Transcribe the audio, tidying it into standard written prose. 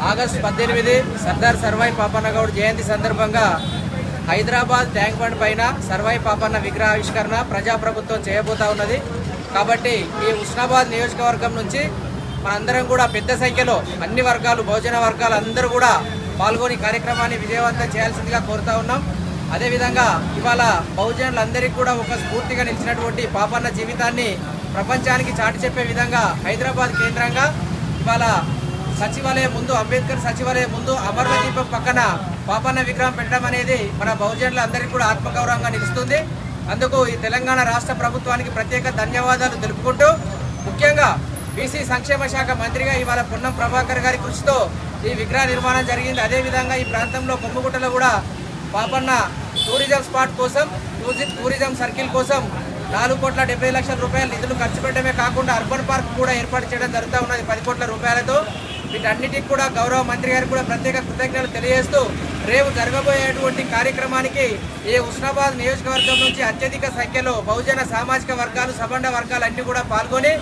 August 18 Sardar Sarvai Papanna Goud జయంతి సందర్భంగా Hyderabad tank bund పైన సర్వాయి పాపన్న విగ్రహావిష్కరణ ప్రజాప్రభుత్వం చేయబోతా ఉన్నది. కాబట్టి ఈ హుస్నాబాద్ నియోజకవర్గం నుంచి మనందరం కూడా పెద్ద సంఖ్యలో అన్ని వర్గాలు, బహుజన వర్గాలు అందరూ కూడా పాల్గొని కార్యక్రమాన్ని విజయవంతం చేయాల్సిందిగా కోరుతా ఉన్నాం. అదేవిధంగా ఇవాళ బహుజనులందరికీ కూడా ఒక స్ఫూర్తిగా నిలిచినటువంటి పాపన్న జీవితాన్ని ప్రపంచానికి చాటి చెప్పే విధంగా హైదరాబాద్ కేంద్రంగా ఇవాళ సచివాలయం ముందు, అంబేద్కర్ సచివాలయం ముందు అమర దీపం పక్కన పాపన్న విగ్రహం పెట్టడం అనేది మన బహుజనులందరికీ కూడా ఆత్మగౌరవంగా నిలుస్తుంది. అందుకు ఈ తెలంగాణ రాష్ట్ర ప్రభుత్వానికి ప్రత్యేక ధన్యవాదాలు తెలుపుకుంటూ, ముఖ్యంగా బీసీ సంక్షేమ శాఖ మంత్రిగా ఇవాళ పొన్నం ప్రభాకర్ గారి కృషితో ఈ విగ్రహ నిర్మాణం జరిగింది. అదేవిధంగా ఈ ప్రాంతంలో కొమ్ముగుట్టలో కూడా పాపన్న టూరిజం స్పాట్ కోసం, టూరిజం సర్కిల్ కోసం 4,70,00,000 రూపాయల నిధులు ఖర్చు పెట్టడమే కాకుండా అర్బన్ పార్క్ కూడా ఏర్పాటు చేయడం జరుగుతూ ఉన్నది 10 కోట్ల రూపాయలతో. వీటన్నిటికి కూడా గౌరవ మంత్రి గారికి కూడా ప్రత్యేక కృతజ్ఞతలు తెలియజేస్తూ, రేపు జరగబోయేటువంటి కార్యక్రమానికి ఈ హుస్నాబాద్ నియోజకవర్గం నుంచి అత్యధిక సంఖ్యలో బహుజన సామాజిక వర్గాలు, సబండ వర్గాలు అన్ని కూడా పాల్గొని